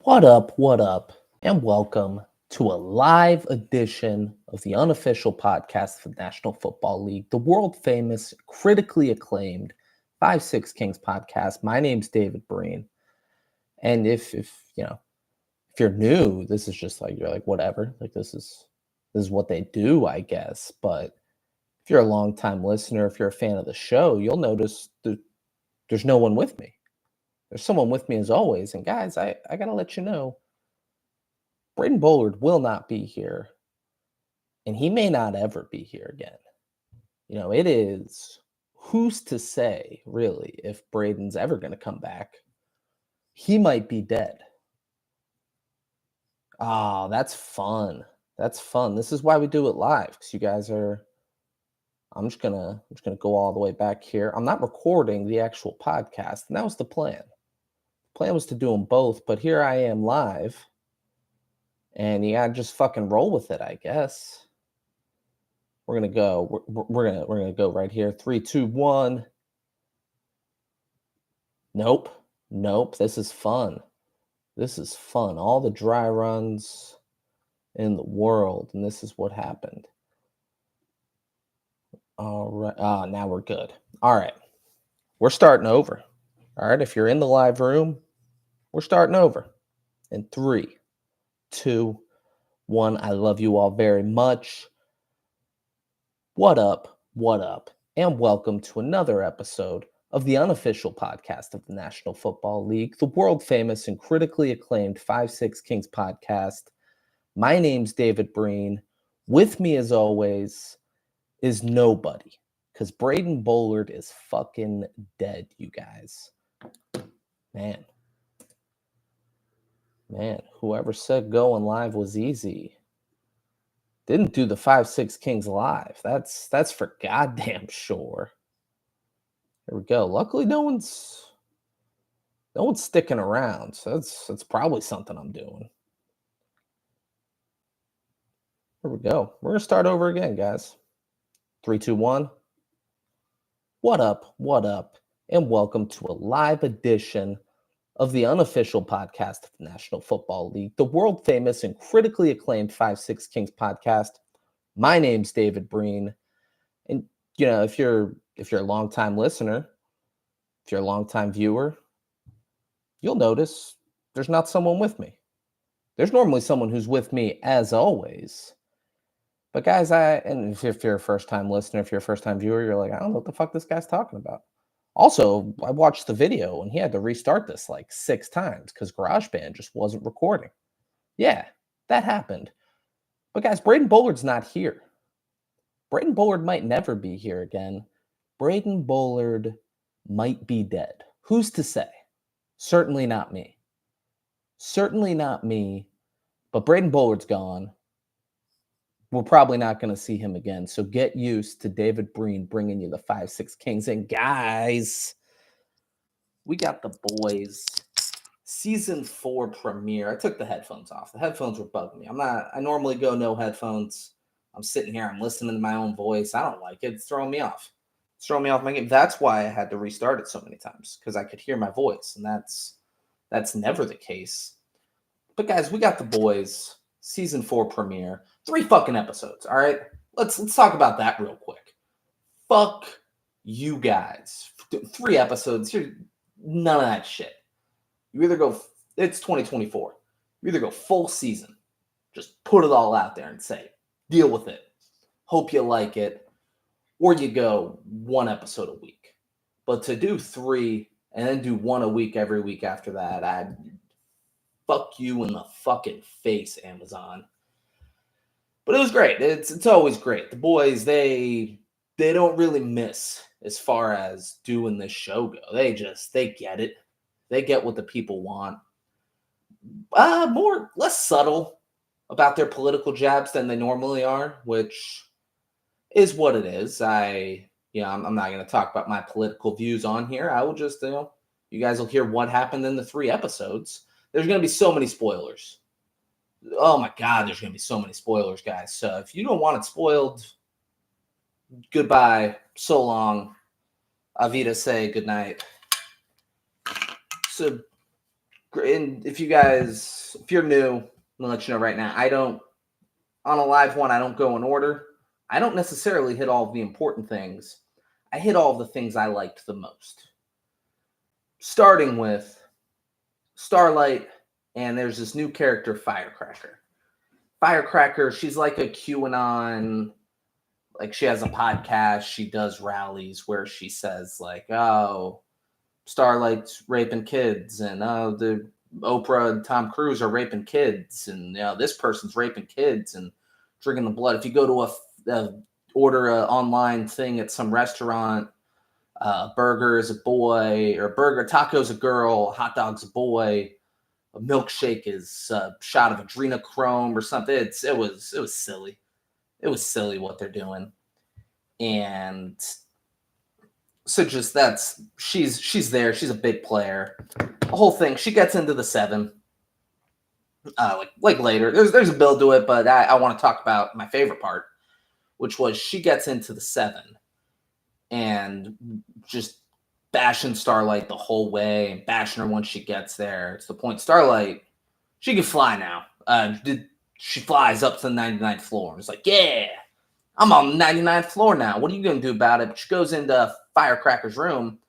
What up, and welcome to a live edition of the unofficial podcast for the National Football League, the world famous, critically acclaimed 5-6 Kings podcast. My name's David Breen. And if you're new, this is just like you're like, whatever. Like this is what they do, I guess. But if you're a longtime listener, if you're a fan of the show, you'll notice there's no one with me. There's someone with me as always. And guys, I gotta let you know. Braden Bullard will not be here, and he may not ever be here again. It is who's to say, really, if Braden's ever going to come back. He might be dead. Oh, that's fun. That's fun. This is why we do it live, because you guys are. I'm just gonna go all the way back here. I'm not recording the actual podcast, and that was the plan. The plan was to do them both, but here I am live. And you gotta just fucking roll with it, I guess. We're gonna go. We're gonna go right here. 3, 2, 1. Nope. This is fun. All the dry runs in the world, and this is what happened. All right. Now we're good. All right. We're starting over. All right. If you're in the live room, we're starting over. In 3, 2, 1. I love you all very much. What up, and welcome to another episode of the unofficial podcast of the National Football League, the world-famous and critically acclaimed 5-6 Kings podcast. My name's David Breen. With me, as always, is nobody, because Braden Bullard is fucking dead, you guys. Man, whoever said going live was easy didn't do the 5-6 Kings live. That's for goddamn sure. Here we go. Luckily, no one's sticking around, so that's probably something I'm doing. Here we go. We're gonna start over again, guys. 3, 2, 1. What up, and welcome to a live edition of the unofficial podcast of the National Football League, the world famous and critically acclaimed 5-6 Kings podcast. My name's David Breen, and if you're a longtime listener, if you're a longtime viewer, you'll notice there's not someone with me. There's normally someone who's with me, as always. But guys, and if you're a first-time listener, if you're a first-time viewer, you're like, I don't know what the fuck this guy's talking about. Also, I watched the video, and he had to restart this like 6 times because GarageBand just wasn't recording. Yeah, that happened. But guys, Braden Bullard's not here. Braden Bullard might never be here again. Braden Bullard might be dead. Who's to say? Certainly not me. But Braden Bullard's gone. We're probably not going to see him again. So get used to David Breen bringing you the 5-6 Kings. And guys, we got the boys. Season 4 premiere. I took the headphones off. The headphones were bugging me. I normally go no headphones. I'm sitting here. I'm listening to my own voice. I don't like it. It's throwing me off. It's throwing me off my game. That's why I had to restart it so many times, because I could hear my voice. And that's never the case. But guys, we got the boys. Season 4 premiere. 3 fucking episodes, all right? Let's talk about that real quick. Fuck you guys. 3 episodes. None of that shit. You either go, it's 2024. You either go full season. Just put it all out there and say, deal with it. Hope you like it. Or you go 1 episode a week. But to do 3 and then do 1 a week every week after that, I'd fuck you in the fucking face, Amazon. But it was great. It's always great. The boys, they don't really miss as far as doing this show go. They get it. They get what the people want. Less subtle about their political jabs than they normally are, which is what it is. I'm not going to talk about my political views on here. I will just, you guys will hear what happened in the 3 episodes. There's going to be so many spoilers. Oh my God, there's going to be so many spoilers, guys. So if you don't want it spoiled, goodbye, so long, Avita say goodnight. So And if you're new, I'll let you know right now. I don't on a live one. I don't go in order. I don't necessarily hit all of the important things. I hit all of the things I liked the most. Starting with Starlight, and there's this new character, Firecracker. Firecracker, she's like a QAnon, like she has a podcast, she does rallies where she says like, oh, Starlight's raping kids, and oh, the Oprah and Tom Cruise are raping kids, and this person's raping kids and drinking the blood. If you go to order a online thing at some restaurant, burger is a boy, or burger taco's a girl, hot dog's a boy, a milkshake is a shot of adrenochrome or something. It was silly. It was silly what they're doing, and so just she's there. She's a big player. The whole thing. She gets into the 7. Like later. There's a build to it, but I want to talk about my favorite part, which was she gets into the 7 and just bashing Starlight the whole way and bashing her once she gets there. It's the point. Starlight, she can fly now. She flies up to the 99th floor and it's like, yeah, I'm on the 99th floor now. What are you going to do about it? But she goes into Firecracker's room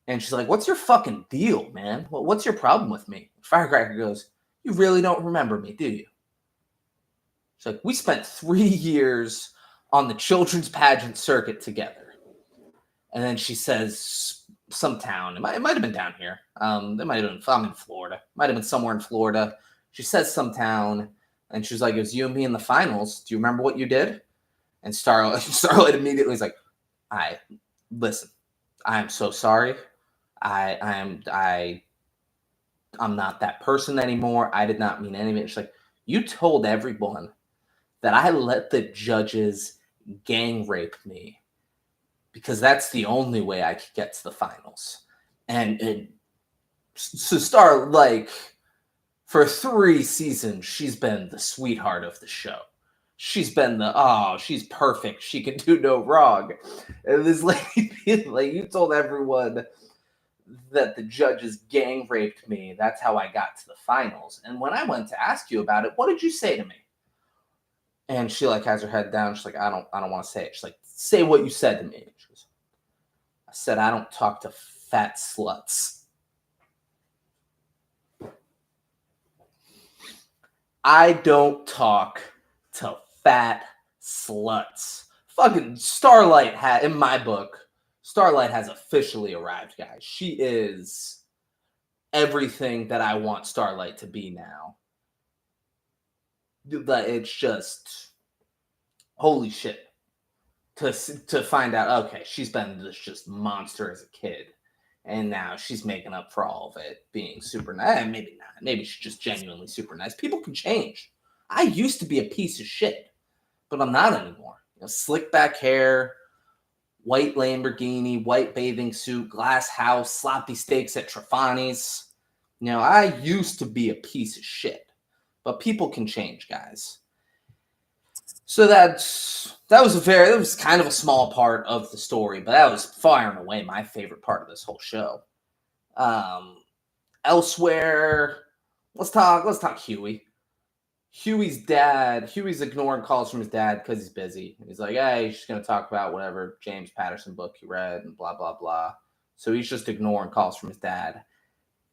and she's like, what's your fucking deal, man? What's your problem with me? Firecracker goes, you really don't remember me, do you? She's like, we spent 3 years on the children's pageant circuit together. And then she says some town. It might have been down here. It might have been, I'm in Florida. Might have been somewhere in Florida. She says some town. And she's like, it was you and me in the finals. Do you remember what you did? And Starlight immediately is like, listen, I am so sorry. I'm not that person anymore. I did not mean any of it. She's like, you told everyone that I let the judges gang rape me because that's the only way I could get to the finals. And so Starlight, for 3 seasons, she's been the sweetheart of the show. She's been she's perfect. She can do no wrong. And this lady being like, you told everyone that the judges gang raped me. That's how I got to the finals. And when I went to ask you about it, what did you say to me? And she like has her head down. She's like, I don't want to say it. She's like, say what you said to me. She goes, I said, I don't talk to fat sluts. I don't talk to fat sluts. Fucking Starlight in my book, Starlight has officially arrived, guys. She is everything that I want Starlight to be now. It's just holy shit to find out. Okay, she's been this just monster as a kid, and now she's making up for all of it, being super nice. Maybe not. Maybe she's just genuinely super nice. People can change. I used to be a piece of shit, but I'm not anymore. Slick back hair, white Lamborghini, white bathing suit, glass house, sloppy steaks at Trefani's. I used to be a piece of shit, but people can change, guys. So that was kind of a small part of the story, but that was far and away my favorite part of this whole show. Elsewhere, let's talk Huey. Huey's ignoring calls from his dad because he's busy. He's like, hey, he's just going to talk about whatever James Patterson book he read and blah, blah, blah. So he's just ignoring calls from his dad.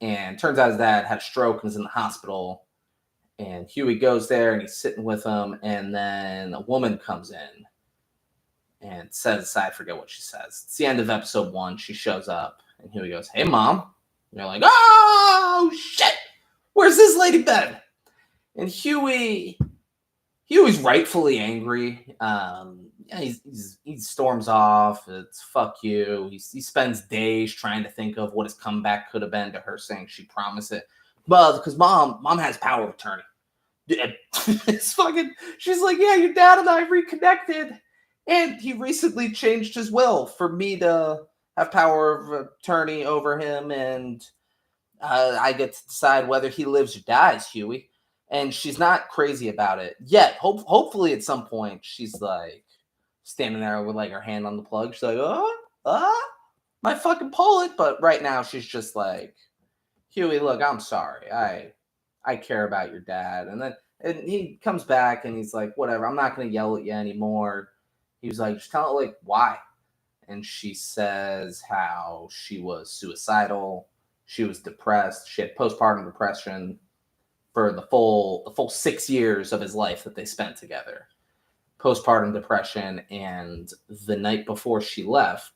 And turns out his dad had a stroke and was in the hospital. And Huey goes there and he's sitting with him. And then a woman comes in and says, I forget what she says. It's the end of episode 1. She shows up and Huey goes, hey, Mom. And you're like, oh, shit. Where's this lady been? And Huey's rightfully angry. He storms off. It's fuck you. He spends days trying to think of what his comeback could have been to her saying she promised it. Well, because mom has power of attorney. It's fucking. She's like, yeah, your dad and I reconnected, and he recently changed his will for me to have power of attorney over him, and I get to decide whether he lives or dies, Huey. And she's not crazy about it yet. Hopefully, at some point, she's like standing there with like her hand on the plug. She's like, might fucking pull it. But right now, she's just like, Huey, look, I'm sorry. I care about your dad. And he comes back and he's like, whatever, I'm not gonna yell at you anymore. He was like, just tell it like why. And she says how she was suicidal, she was depressed, she had postpartum depression for the full 6 years of his life that they spent together. Postpartum depression, and the night before she left,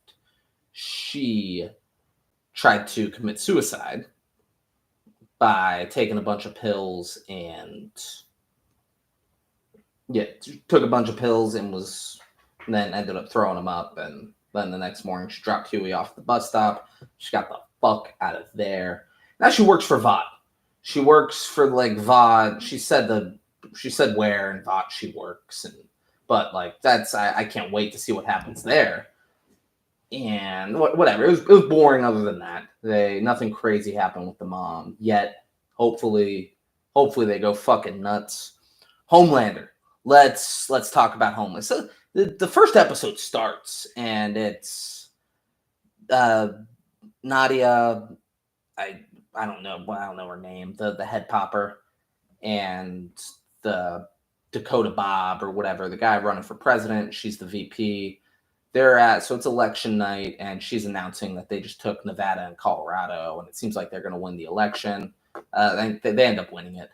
she tried to commit suicide by taking a bunch of pills and yeah, took a bunch of pills and then ended up throwing them up. And then the next morning, she dropped Huey off the bus stop. She got the fuck out of there. Now she works for VOD. She works for like VOD. She said where in VOD she works, but like I can't wait to see what happens there. And whatever, it was boring. Other than that, nothing crazy happened with the mom yet. Hopefully they go fucking nuts. Homelander. Let's talk about Homelander. So the first episode starts and it's Nadia. I don't know. Well, I don't know her name. The head popper and the Dakota Bob or whatever, the guy running for president. She's the VP. So it's election night, and she's announcing that they just took Nevada and Colorado, and it seems like they're going to win the election. They end up winning it.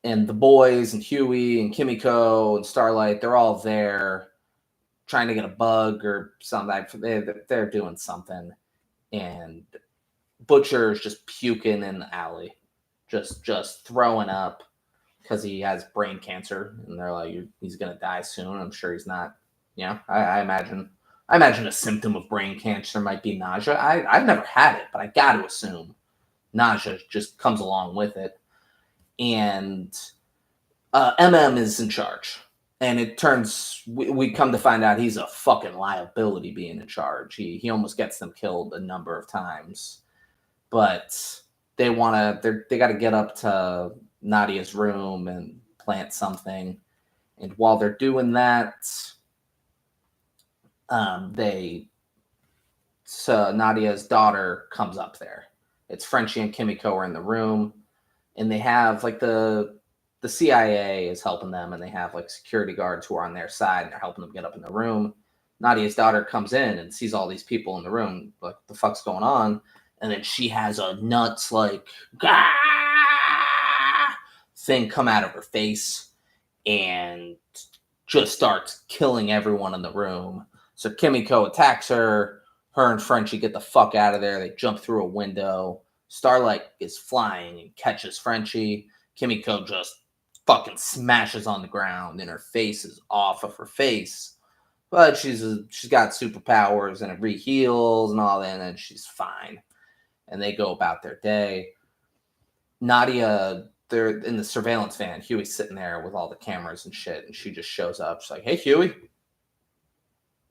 And the boys and Huey and Kimiko and Starlight, they're all there trying to get a bug or something. They're doing something. And Butcher's just puking in the alley, just throwing up because he has brain cancer. And they're like, he's going to die soon. I'm sure he's not. Yeah, I imagine a symptom of brain cancer might be nausea. I've never had it, but I got to assume nausea just comes along with it. And is in charge, and it turns we come to find out he's a fucking liability being in charge. He almost gets them killed a number of times, but they got to get up to Nadia's room and plant something. And while they're doing that, Nadia's daughter comes up there. It's Frenchie and Kimiko are in the room, and they have like the CIA is helping them, and they have like security guards who are on their side, and they're helping them get up in the room. Nadia's daughter comes in and sees all these people in the room, like, what the fuck's going on? And then she has a nuts like Gah! Thing come out of her face and just starts killing everyone in the room. So Kimiko attacks her. Her and Frenchie get the fuck out of there. They jump through a window. Starlight is flying and catches Frenchie. Kimiko just fucking smashes on the ground, and her face is off of her face. But she's got superpowers, and it re-heals and all that, and she's fine. And they go about their day. Nadia, they're in the surveillance van. Huey's sitting there with all the cameras and shit, and she just shows up. She's like, "Hey, Huey."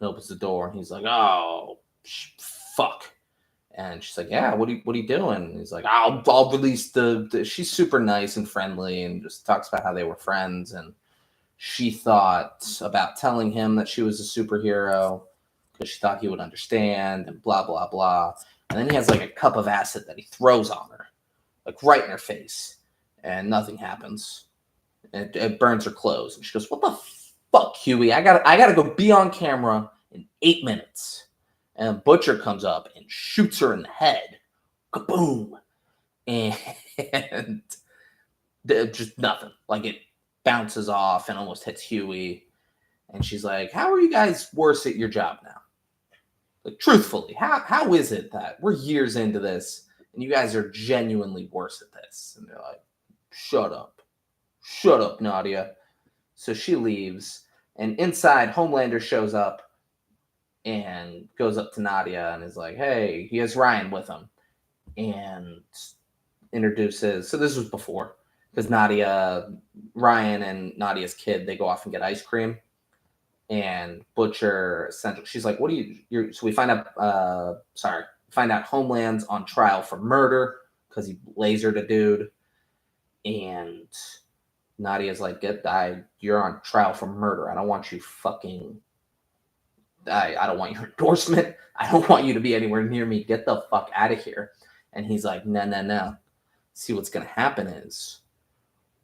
And opens the door, and he's like, "Oh, fuck." And she's like, "Yeah, what are you doing?" And he's like, "I'll release the." She's super nice and friendly, and just talks about how they were friends. And she thought about telling him that she was a superhero because she thought he would understand, and blah blah blah. And then he has like a cup of acid that he throws on her, like right in her face, and nothing happens. It burns her clothes, and she goes, "What the fuck, Huey? I gotta go be on camera in 8 minutes." And Butcher comes up and shoots her in the head. Kaboom! And just nothing. Like, it bounces off and almost hits Huey. And she's like, "How are you guys worse at your job now? Like, truthfully, how is it that we're years into this and you guys are genuinely worse at this?" And they're like, Shut up, Nadia." So she leaves, and inside, Homelander shows up and goes up to Nadia and is like, "Hey," he has Ryan with him, and introduces. So this was before, because Ryan and Nadia's kid, they go off and get ice cream, and Butcher essentially, she's like, "What do you?" So we find out. Find out Homeland's on trial for murder because he lasered a dude, and Nadia's like, "You're on trial for murder. I don't want you fucking. I don't want your endorsement. I don't want you to be anywhere near me. Get the fuck out of here." And he's like, no. See, what's going to happen is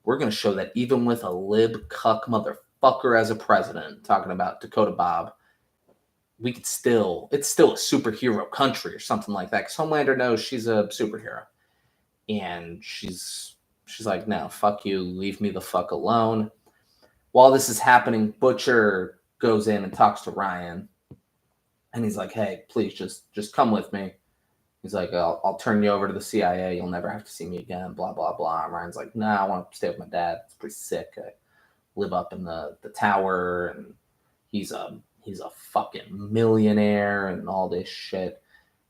we're going to show that even with a lib cuck motherfucker as a president, talking about Dakota Bob, it's still a superhero country or something like that. Because Homelander knows she's a superhero. And she's like, no, fuck you. Leave me the fuck alone. While this is happening, Butcher goes in and talks to Ryan. And he's like, hey, please just come with me. He's like, I'll turn you over to the CIA. You'll never have to see me again, blah, blah, blah. And Ryan's like, nah, I want to stay with my dad. It's pretty sick. I live up in the tower, and he's a fucking millionaire and all this shit.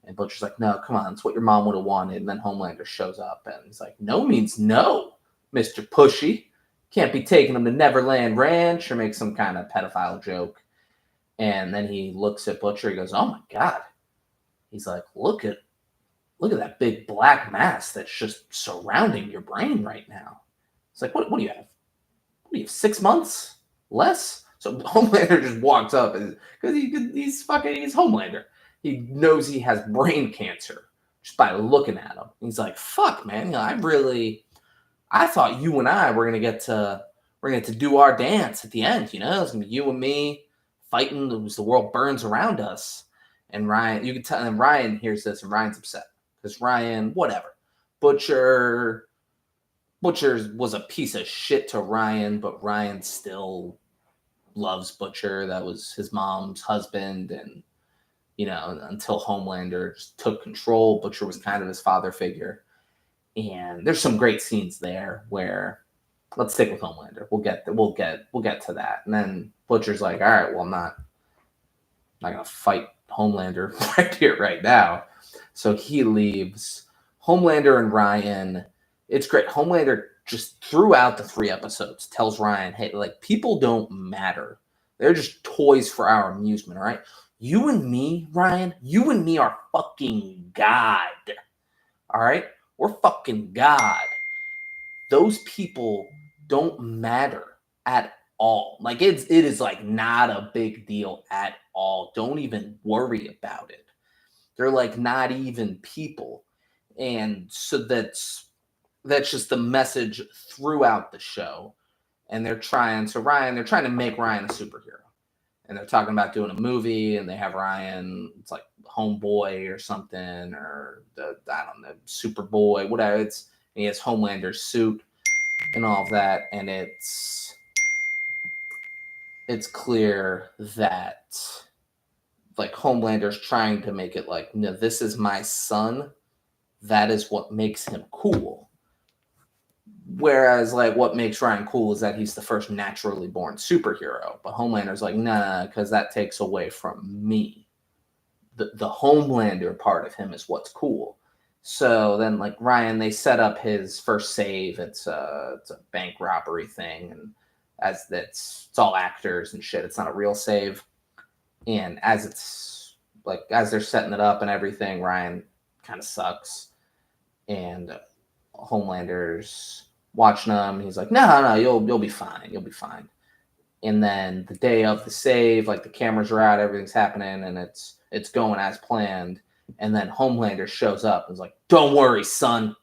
And Butcher's like, no, come on. It's what your mom would have wanted. And then Homelander shows up, and he's like, no means no, Mr. Pushy. Can't be taking him to Neverland Ranch, or make some kind of pedophile joke. And then he looks at Butcher. He goes, oh, my God. He's like, look at that big black mass that's just surrounding your brain right now. It's like, what do you have? What do you have, 6 months? Less? So Homelander just walks up, because he's Homelander. He knows he has brain cancer just by looking at him. He's like, fuck, man. I thought you and I were going to get to do our dance at the end. It's going to be you and me fighting as the world burns around us. And Ryan, you can tell, and Ryan hears this, and Ryan's upset. Because Ryan, whatever. Butcher was a piece of shit to Ryan, but Ryan still loves Butcher. That was his mom's husband. And, until Homelander just took control, Butcher was kind of his father figure. And there's some great scenes there where, let's stick with Homelander. We'll get to that. And then Butcher's like, all right, well, I'm not going to fight Homelander right here, right now. So he leaves. Homelander and Ryan, it's great. Homelander just throughout the 3 episodes tells Ryan, hey, people don't matter. They're just toys for our amusement, all right? You and me, Ryan, you and me are fucking God, all right? We're fucking God. Those people don't matter at all. It is not a big deal at all. Don't even worry about it. They're not even people. And so that's just the message throughout the show. And they're trying to make Ryan a superhero. And they're talking about doing a movie, and they have Ryan, it's like Homeboy or something, or Superboy, whatever. And he has Homelander's suit and all of that. And it's clear that Homelander's trying to make it no, this is my son. That is what makes him cool. Whereas what makes Ryan cool is that he's the first naturally born superhero. But Homelander's like, nah, because that takes away from me. The Homelander part of him is what's cool. So then Ryan, they set up his first save. It's a bank robbery thing. And it's all actors and shit. It's not a real save. And as they're setting it up and everything, Ryan kind of sucks. And Homelander's watching them. He's like, no, you'll be fine. You'll be fine. And then the day of the save, the cameras are out, everything's happening, and it's going as planned. And then Homelander shows up and is like, don't worry, son.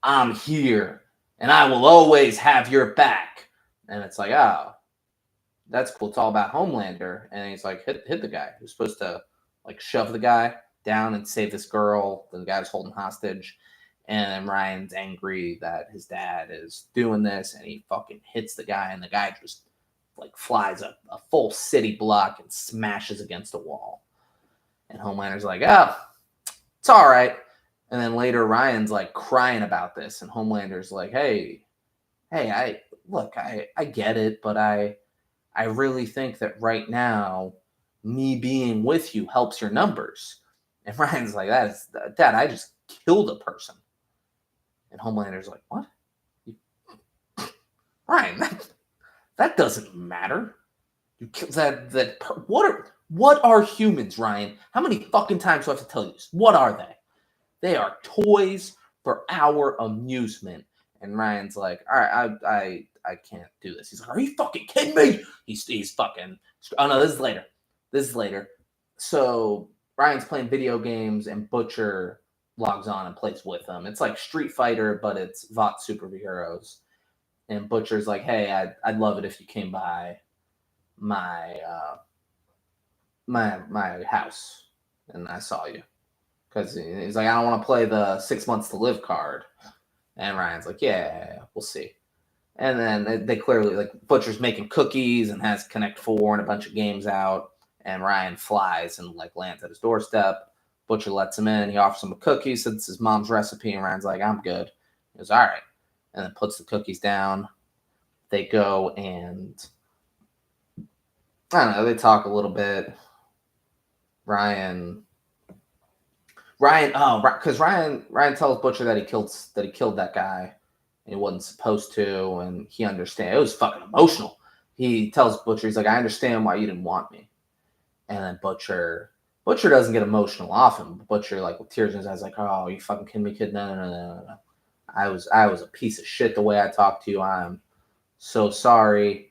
I'm here, and I will always have your back. And it's like, oh, that's cool. It's all about Homelander. And he's like, hit the guy who's supposed to shove the guy down and save this girl that the guy was holding hostage. And then Ryan's angry that his dad is doing this, and he fucking hits the guy, and the guy just flies a full city block and smashes against a wall. And Homelander's like, oh, it's all right. And then later Ryan's crying about this, and Homelander's like, hey, I get it, but I really think that right now me being with you helps your numbers. And Ryan's like, Dad, I just killed a person. And Homelander's like, what? Ryan, that doesn't matter. You killed that. What are humans, Ryan? How many fucking times do I have to tell you this? What are they? They are toys for our amusement. And Ryan's like, all right, I can't do this. He's like, are you fucking kidding me? He's fucking. Oh no, this is later. So Ryan's playing video games, and Butcher logs on and plays with them. It's like Street Fighter, but it's VOT superheroes. And Butcher's like, hey, I'd love it if you came by my my house and I saw you. Because he's like, I don't want to play the 6 months to live card. And Ryan's like, yeah, we'll see. And then they clearly, like, Butcher's making cookies and has Connect 4 and a bunch of games out. And Ryan flies and, like, lands at his doorstep. Butcher lets him in. He offers him a cookie, says it's his mom's recipe. And Ryan's like, I'm good. He goes, all right. And then puts the cookies down. They go and, I don't know, they talk a little bit. Ryan, because Ryan tells Butcher that he killed that guy. And he wasn't supposed to, and he understands. It was fucking emotional. He tells Butcher, he's like, I understand why you didn't want me. And then Butcher doesn't get emotional off him. Butcher, like, with tears in his eyes, like, oh, you fucking kidding me, kid? No. I was a piece of shit the way I talked to you. I'm so sorry.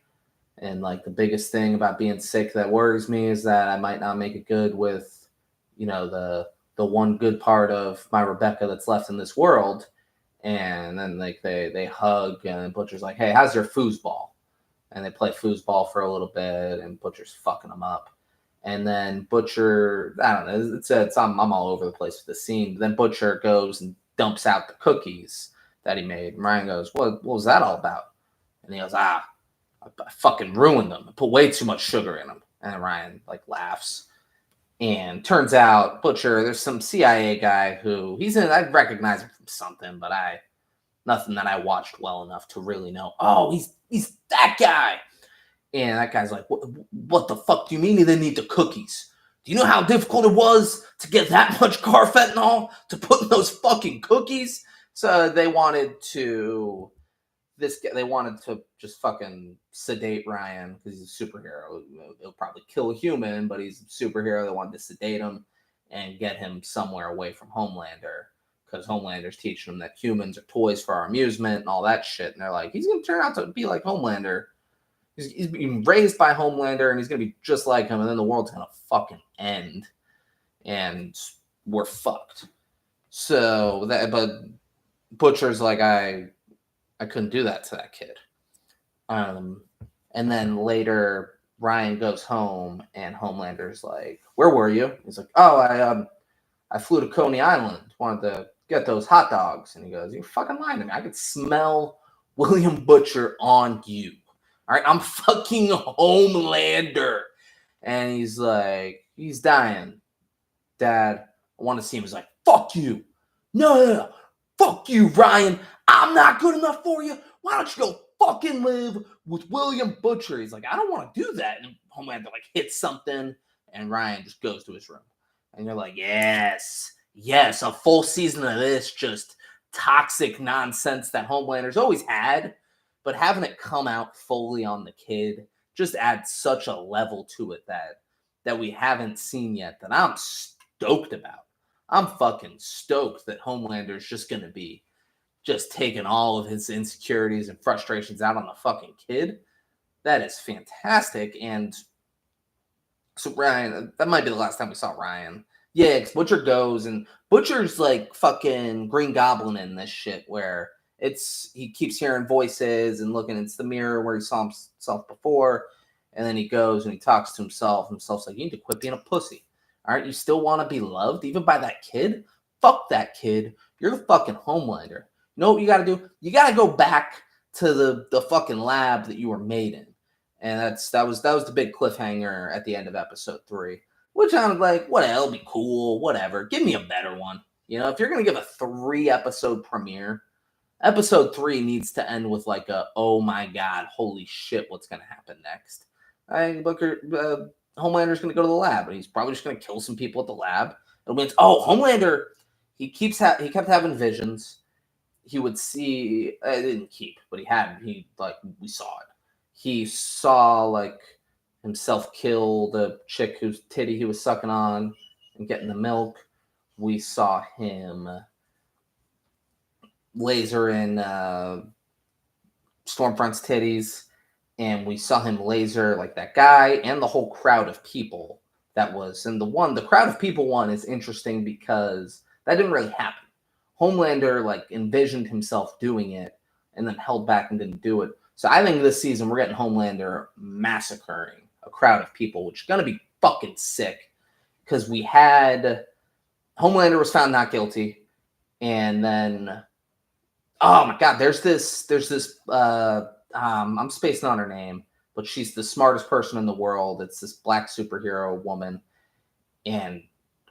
And, like, the biggest thing about being sick that worries me is that I might not make it good with, you know, the one good part of my Rebecca that's left in this world. And then, like, they hug, and Butcher's like, hey, how's your foosball? And they play foosball for a little bit, and Butcher's fucking them up. And then Butcher, I don't know, I'm all over the place with the scene. But then Butcher goes and dumps out the cookies that he made. And Ryan goes, what was that all about? And he goes, I fucking ruined them. I put way too much sugar in them. And Ryan, like, laughs. And turns out Butcher, there's some CIA guy who I recognize him from something, but nothing that I watched well enough to really know. Oh, he's that guy. And that guy's like, what the fuck do you mean he didn't eat the cookies? Do you know how difficult it was to get that much carfentanil to put in those fucking cookies? So they wanted to just fucking sedate Ryan because he's a superhero. He'll probably kill a human, but he's a superhero. They wanted to sedate him and get him somewhere away from Homelander because Homelander's teaching him that humans are toys for our amusement and all that shit. And they're like, he's going to turn out to be like Homelander. He's being raised by Homelander, and he's going to be just like him, and then the world's going to fucking end, and we're fucked. So, but Butcher's like, I couldn't do that to that kid. And then later, Ryan goes home, and Homelander's like, where were you? He's like, oh, I flew to Coney Island, wanted to get those hot dogs. And he goes, you're fucking lying to me. I could smell William Butcher on you. All right, I'm fucking Homelander. And he's like, he's dying. Dad, I want to see him. He's like, fuck you. No. Fuck you, Ryan. I'm not good enough for you. Why don't you go fucking live with William Butcher? He's like, I don't want to do that. And Homelander, like, hits something, and Ryan just goes to his room. And you're like, yes, a full season of this just toxic nonsense that Homelander's always had. But having it come out fully on the kid just adds such a level to it that we haven't seen yet that I'm stoked about. I'm fucking stoked that Homelander's just going to be just taking all of his insecurities and frustrations out on the fucking kid. That is fantastic. And so Ryan, that might be the last time we saw Ryan. Yeah, because Butcher goes, and Butcher's like fucking Green Goblin in this shit where he keeps hearing voices and looking into the mirror where he saw himself before. And then he goes and he talks to himself. Himself's like, you need to quit being a pussy. All right, you still want to be loved even by that kid? Fuck that kid. You're the fucking Homelander. You know what you got to do? You got to go back to the fucking lab that you were made in. And that was the big cliffhanger at the end of episode 3, which I'm like, what, it'll be cool, whatever. Give me a better one. You know, if you're going to give a 3-episode premiere, episode 3 needs to end with like a, oh my God, holy shit, what's going to happen next? Homelander's going to go to the lab, and he's probably just going to kill some people at the lab. It means, Homelander, he kept having visions. He would see, didn't keep, but we saw it. He saw like himself kill the chick whose titty he was sucking on and getting the milk. We saw him laser in Stormfront's titties, and we saw him laser like that guy and the whole crowd of people that was. And the crowd of people one is interesting because That didn't really happen. Homelander like envisioned himself doing it and then held back and didn't do it. So I think this season we're getting Homelander massacring a crowd of people, which is gonna be fucking sick. Because we had Homelander was found not guilty, and then oh my god, there's this I'm spacing on her name, but she's the smartest person in the world. It's this black superhero woman, and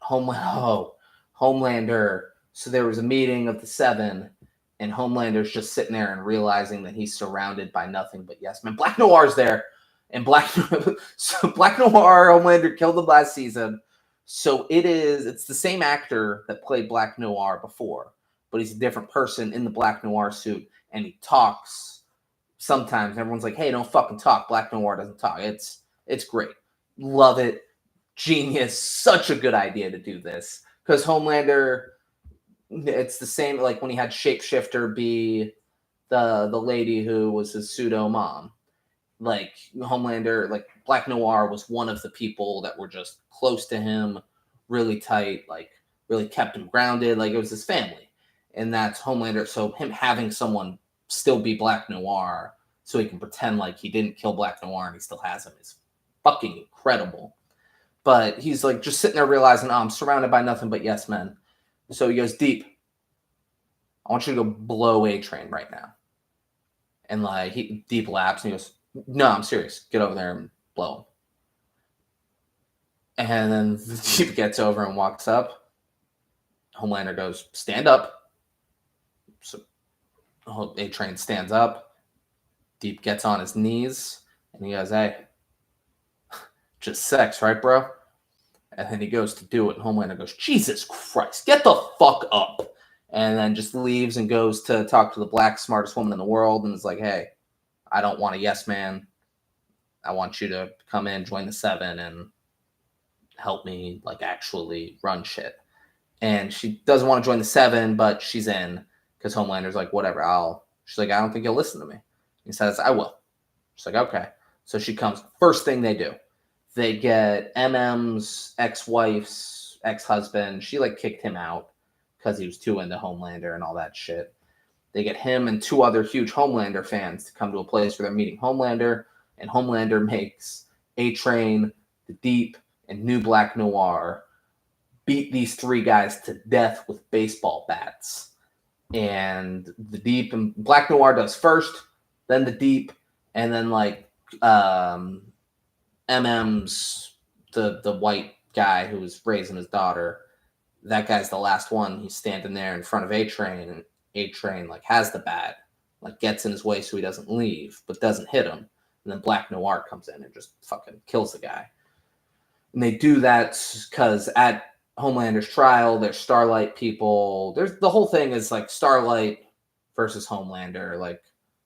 Homelander. So there was a meeting of the Seven, and Homelander's just sitting there and realizing that he's surrounded by nothing but yes men. Black Noir's there, and Black Noir Homelander killed him last season. So it's the same actor that played Black Noir before, but he's a different person in the Black Noir suit, and he talks sometimes. Everyone's like, "Hey, don't fucking talk." Black Noir doesn't talk. It's great. Love it. Genius. Such a good idea to do this. Because Homelander, it's the same like when he had Shapeshifter be the lady who was his pseudo mom. Like Homelander, like Black Noir was one of the people that were just close to him, really tight, like really kept him grounded. Like it was his family. And that's Homelander. So him having someone still be Black Noir so he can pretend like he didn't kill Black Noir and he still has him is fucking incredible. But he's like just sitting there realizing, oh, I'm surrounded by nothing but yes men. So he goes, Deep, I want you to go blow A-Train right now. And like Deep laughs and he goes, no, I'm serious. Get over there and blow him. And then the Deep gets over and walks up. Homelander goes, stand up. So A-Train stands up. Deep gets on his knees. And he goes, hey, just sex, right, bro? And then he goes to do it. And Homelander goes, Jesus Christ, get the fuck up. And then just leaves and goes to talk to the black smartest woman in the world. And is like, hey, I don't want a yes man. I want you to come in, join the Seven, and help me like actually run shit. And she doesn't want to join the Seven, but she's in because Homelander's like, whatever, she's like, I don't think you'll listen to me. He says, I will. She's like, okay. So she comes. First thing they do, they get MM's ex-wife's ex-husband. She like kicked him out because he was too into Homelander and all that shit. They get him and two other huge Homelander fans to come to a place where they're meeting Homelander, and Homelander makes A-Train, the Deep, and New Black Noir beat these three guys to death with baseball bats. And the Deep and Black Noir does first, then the Deep, and then like MM's the white guy who was raising his daughter. That guy's the last one. He's standing there in front of A-Train, and A-Train like has the bat, like gets in his way so he doesn't leave, but doesn't hit him. And then Black Noir comes in and just fucking kills the guy. And they do that because at Homelander's trial, there's Starlight people. There's the whole thing is like Starlight versus Homelander. Like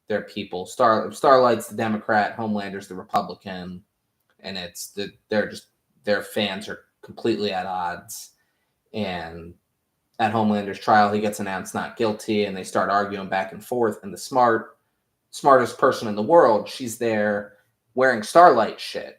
they're people. Starlight's the Democrat, Homelander's the Republican, and their fans are completely at odds. And at Homelander's trial, he gets announced not guilty, and they start arguing back and forth. And the smartest person in the world, she's there wearing Starlight shit,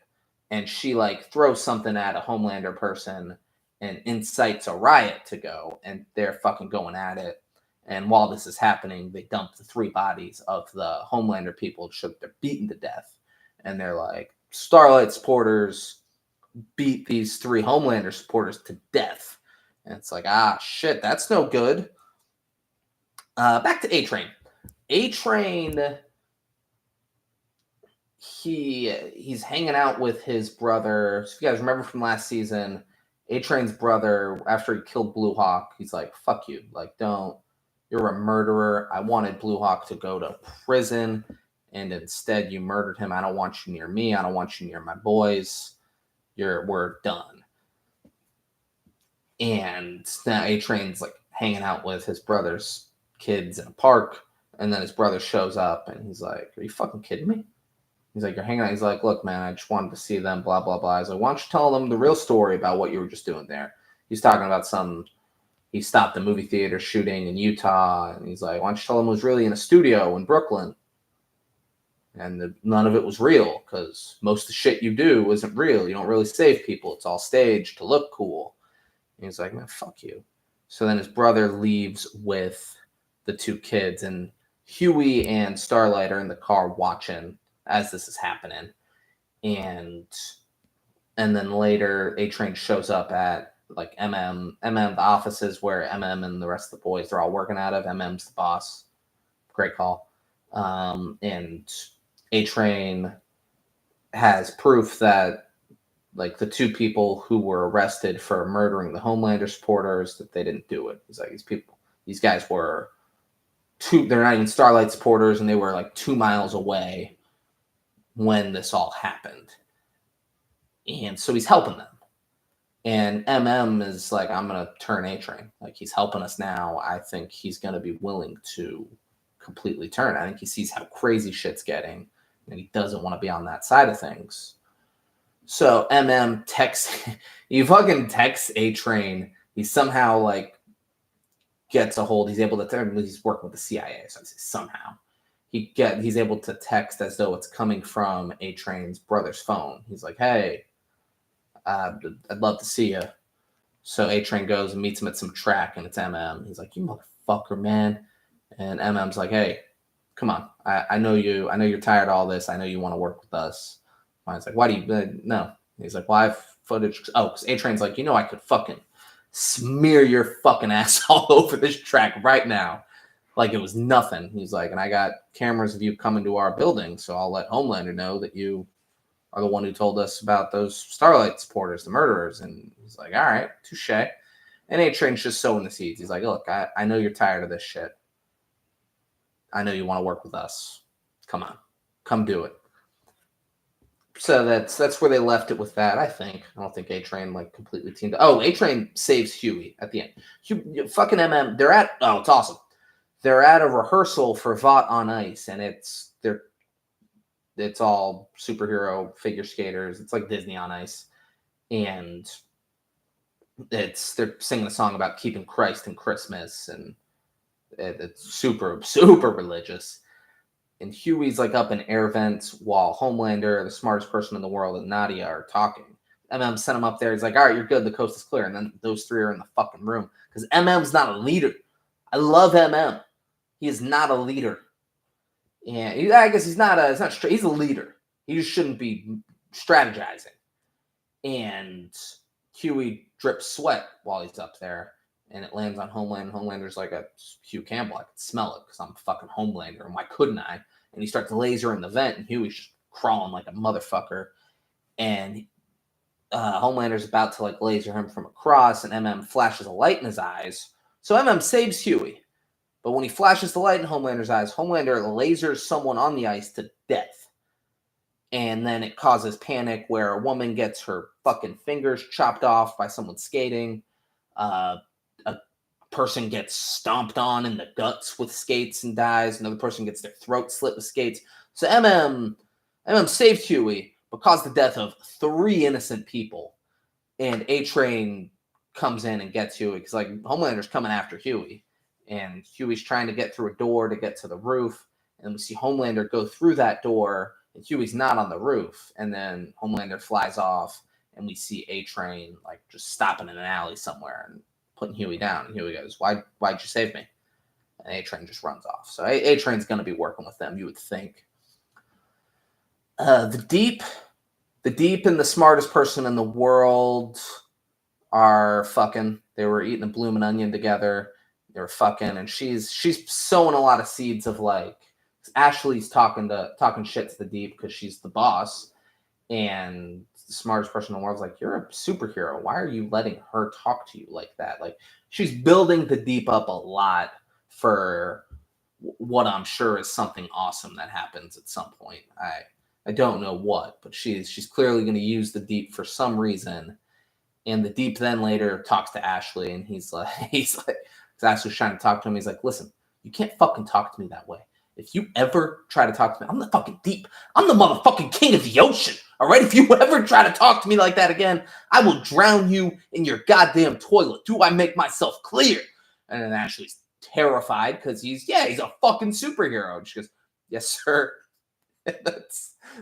and she like throws something at a Homelander person and incites a riot to go, and they're fucking going at it. And while this is happening, they dump the three bodies of the Homelander people, so they're beaten to death. And they're like, Starlight supporters beat these three Homelander supporters to death. And it's like, shit, that's no good. Back to A-Train. A-Train, he's hanging out with his brother. So if you guys remember from last season, A-Train's brother, after he killed Blue Hawk, he's like, fuck you. Like, you're a murderer. I wanted Blue Hawk to go to prison, and instead you murdered him. I don't want you near me. I don't want you near my boys. We're done. And now A-Train's like hanging out with his brother's kids in a park, and then his brother shows up, and he's like, are you fucking kidding me? He's like, you're hanging out. He's like, look, man, I just wanted to see them, blah, blah, blah. He's like, why don't you tell them the real story about what you were just doing there? He's talking about he stopped the movie theater shooting in Utah, and he's like, why don't you tell them it was really in a studio in Brooklyn? And none of it was real, because most of the shit you do isn't real. You don't really save people. It's all staged to look cool. And he's like, man, fuck you. So then his brother leaves with the two kids, and Huey and Starlight are in the car watching as this is happening. And then later A-Train shows up at like the offices where and the rest of the boys, they're all working out of. MM's the boss. Great call. And A-Train has proof that like the two people who were arrested for murdering the Homelander supporters, that they didn't do it. He's like, these guys were they're not even Starlight supporters, and they were like 2 miles away when this all happened. And so he's helping them. And is like, I'm going to turn A-Train. Like, he's helping us now. I think he's going to be willing to completely turn. I think he sees how crazy shit's getting, and he doesn't want to be on that side of things. So texts, he fucking texts A-Train. He somehow like gets a hold. He's able to, he's working with the CIA, so somehow he's able to text as though it's coming from A-Train's brother's phone. He's like, hey, I'd love to see you. So A-Train goes and meets him at some track, and it's He's like, you motherfucker, man. And MM's like, hey, come on. I know you. I know you're tired of all this. I know you want to work with us. Mine's like, why do you? No. He's like, well, I have footage. Oh, because A-Train's like, I could fucking smear your fucking ass all over this track right now. Like it was nothing. He's like, and I got cameras of you coming to our building, so I'll let Homelander know that you are the one who told us about those Starlight supporters, the murderers. And he's like, all right, touche. And A-Train's just sowing the seeds. He's like, look, I know you're tired of this shit. I know you want to work with us. Come on. Come do it. So that's where they left it with that, I think. I don't think A-Train like completely teamed up. Oh, A-Train saves Huey at the end. Fucking they're at, it's awesome. They're at a rehearsal for Vought on Ice, and it's all superhero figure skaters. It's like Disney on Ice. And they're singing a song about keeping Christ in Christmas, and it's super, super religious. And Huey's like up in air vents while Homelander, the smartest person in the world, and Nadia are talking. Sent him up there. He's like, all right, you're good. The coast is clear. And then those three are in the fucking room. Because MM's not a leader. I love MM. He is not a leader. And I guess he's a leader. He just shouldn't be strategizing. And Huey drips sweat while he's up there. And it lands on Homelander. Homelander's like a Hugh Campbell. I could smell it because I'm a fucking Homelander. And why couldn't I? And he starts laser in the vent, and Huey's just crawling like a motherfucker. And Homelander's about to like laser him from across, and flashes a light in his eyes. So saves Huey. But when he flashes the light in Homelander's eyes, Homelander lasers someone on the ice to death. And then it causes panic where a woman gets her fucking fingers chopped off by someone skating. A person gets stomped on in the guts with skates and dies. Another person gets their throat slit with skates. So saved Huey, but caused the death of 3 innocent people. And A-Train comes in and gets Huey because like Homelander's coming after Huey. And Huey's trying to get through a door to get to the roof. And we see Homelander go through that door, and Huey's not on the roof. And then Homelander flies off, and we see A-Train like just stopping in an alley somewhere and putting Huey down. And Huey goes, why'd you save me? And A-Train just runs off. So A-Train's going to be working with them, you would think. The Deep and the smartest person in the world are fucking. They were eating a bloomin' onion together. They were fucking, and she's sowing a lot of seeds of like, Ashley's talking shit to the Deep because she's the boss, and the smartest person in the world is like, you're a superhero. Why are you letting her talk to you like that? Like, she's building the Deep up a lot for what I'm sure is something awesome that happens at some point. I don't know what, but she's clearly going to use the Deep for some reason. And the Deep then later talks to Ashley, and he's like, Ashley's trying to talk to him. He's like, listen, you can't fucking talk to me that way. If you ever try to talk to me, I'm the fucking Deep. I'm the motherfucking king of the ocean. All right? If you ever try to talk to me like that again, I will drown you in your goddamn toilet. Do I make myself clear? And then Ashley's terrified because he's a fucking superhero. And she goes, yes, sir.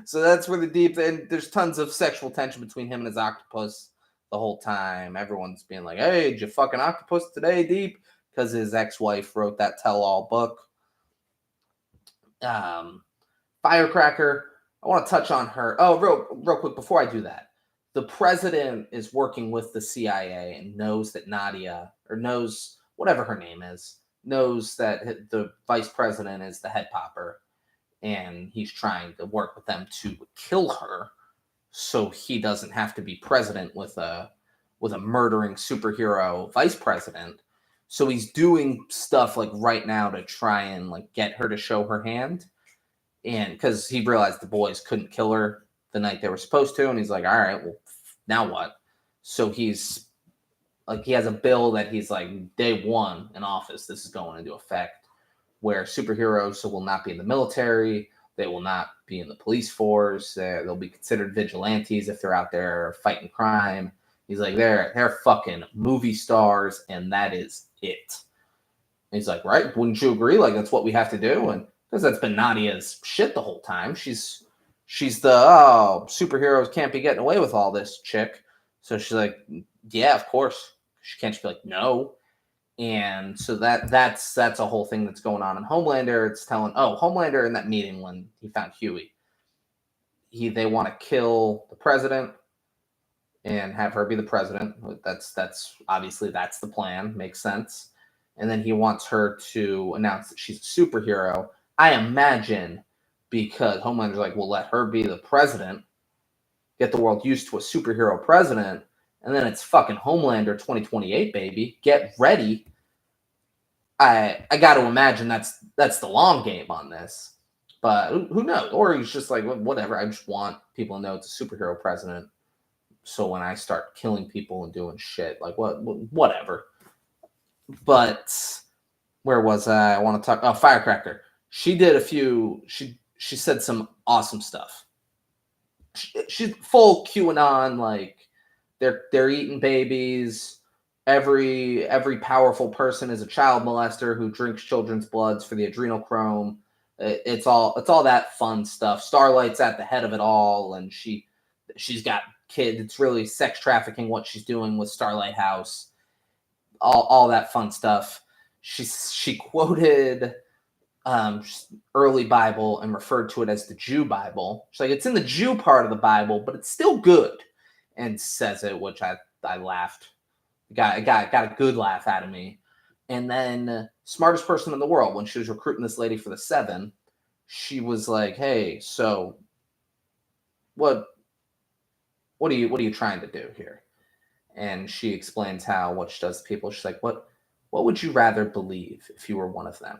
So that's where the Deep, and there's tons of sexual tension between him and his octopus. the whole time. Everyone's being like, "Hey, did you fucking octopus today, Deep?" Because his ex-wife wrote that tell-all book. Firecracker. I want to touch on her. Oh, real quick before I do that, the president is working with the CIA and knows that Nadia, or knows whatever her name is, knows that the vice president is the head popper, and he's trying to work with them to kill her, so he doesn't have to be president with a murdering superhero vice president. So he's doing stuff like right now to try and like get her to show her hand, and because he realized the boys couldn't kill her the night they were supposed to, and he's like, all right, well, now what? So he's like, he has a bill that he's like, day one in office, this is going into effect, where superheroes will not be in the military, they will not be in the police force, they'll be considered vigilantes if they're out there fighting crime. He's like, they're fucking movie stars, and that is it. And he's like, right? Wouldn't you agree? Like, that's what we have to do. And because that's been Nadia's shit the whole time. She's the superheroes can't be getting away with all this chick. So she's like, yeah, of course. She can't just be like, no. And so that's a whole thing that's going on in Homelander. It's telling Homelander in that meeting when he found Huey, they want to kill the president and have her be the president. That's obviously that's the plan. Makes sense. And then he wants her to announce that she's a superhero. I imagine because Homelander's like, we'll let her be the president, get the world used to a superhero president, and then it's fucking Homelander 2028, baby. Get ready. I got to imagine that's the long game on this. But who knows? Or he's just like, whatever. I just want people to know it's a superhero president. So when I start killing people and doing shit, like whatever. But where was I? I want to talk. Oh, Firecracker. She did a few. She said some awesome stuff. She's full QAnon. Like they're eating babies. Every powerful person is a child molester who drinks children's bloods for the adrenochrome. It's all that fun stuff. Starlight's at the head of it all, and she's got kids. It's really sex trafficking what she's doing with Starlight House. All that fun stuff. She quoted early Bible and referred to it as the Jew Bible. She's like, it's in the Jew part of the Bible, but it's still good, and says it, which I laughed. Got a good laugh out of me. And then smartest person in the world, when she was recruiting this lady for the 7, she was like, hey, so what are you trying to do here? And she explains what she does to people. She's like, what would you rather believe if you were one of them?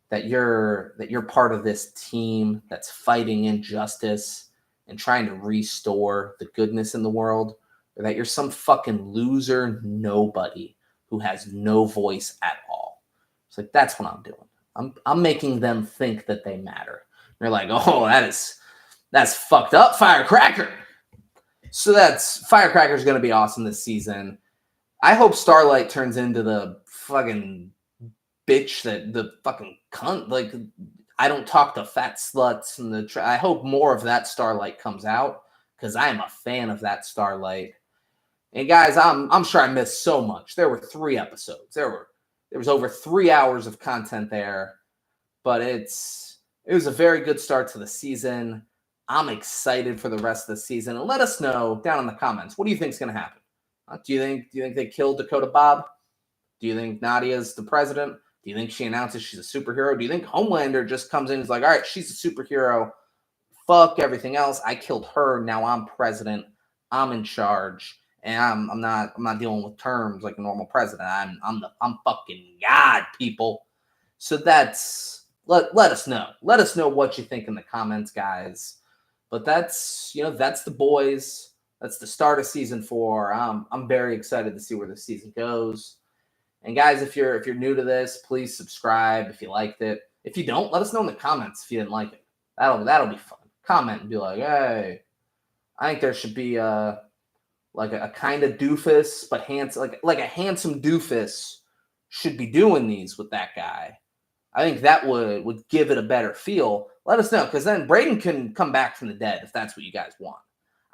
That you're part of this team that's fighting injustice and trying to restore the goodness in the world, or that you're some fucking loser nobody who has no voice at all? It's like, that's what I'm doing. I'm making them think that they matter. And they're like, oh, that's fucked up, Firecracker. So that's Firecracker's going to be awesome this season. I hope Starlight turns into the fucking bitch that the fucking cunt. Like, I don't talk to fat sluts and I hope more of that Starlight comes out, because I am a fan of that Starlight. And guys, I'm sure I missed so much. There were 3 episodes. There was over 3 hours of content there, but it was a very good start to the season. I'm excited for the rest of the season. And let us know down in the comments, what do you think is going to happen? Do you think they killed Dakota Bob? Do you think Nadia's the president? Do you think she announces she's a superhero? Do you think Homelander just comes in and is like, all right, she's a superhero. Fuck everything else. I killed her. Now I'm president. I'm in charge. And I'm not dealing with terms like a normal president. I'm fucking God, people. So that's let us know. Let us know what you think in the comments, guys. But that's the boys. That's the start of season 4. I'm very excited to see where the season goes. And guys, if you're new to this, please subscribe if you liked it. If you don't, let us know in the comments if you didn't like it. That'll be fun. Comment and be like, hey, I think there should be a kind of doofus, but handsome, like a handsome doofus should be doing these with that guy. I think that would give it a better feel. Let us know, because then Braden can come back from the dead if that's what you guys want.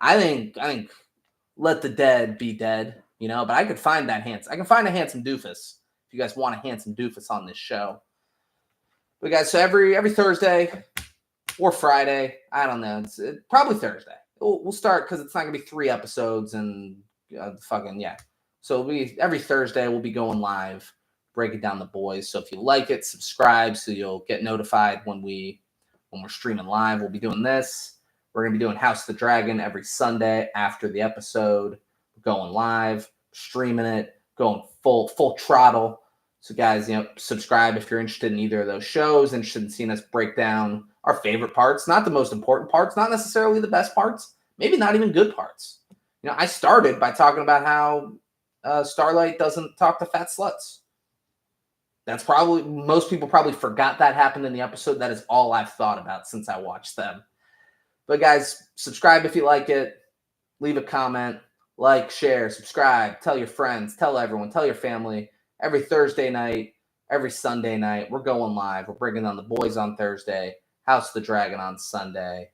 I think let the dead be dead, you know. But I could find that handsome. I can find a handsome doofus if you guys want a handsome doofus on this show. But guys, so every Thursday or Friday, I don't know. It's probably Thursday. We'll start because it's not gonna be 3 episodes and fucking yeah. So it'll be every Thursday. We'll be going live, breaking down the boys. So if you like it, subscribe so you'll get notified when we're streaming live. We'll be doing this. We're gonna be doing House of the Dragon every Sunday after the episode. We're going live, streaming it, going full throttle. So guys, subscribe if you're interested in either of those shows, interested in seeing us break down our favorite parts, not the most important parts, not necessarily the best parts, maybe not even good parts. I started by talking about how Starlight doesn't talk to fat sluts. That's probably, most people probably forgot that happened in the episode. That is all I've thought about since I watched them. But guys, subscribe if you like it. Leave a comment, like, share, subscribe, tell your friends, tell everyone, tell your family. Every Thursday night, every Sunday night, we're going live. We're bringing on the boys on Thursday, House of the Dragon on Sunday.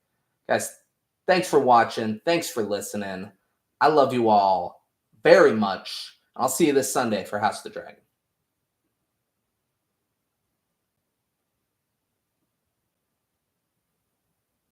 Guys, thanks for watching. Thanks for listening. I love you all very much. I'll see you this Sunday for House of the Dragon.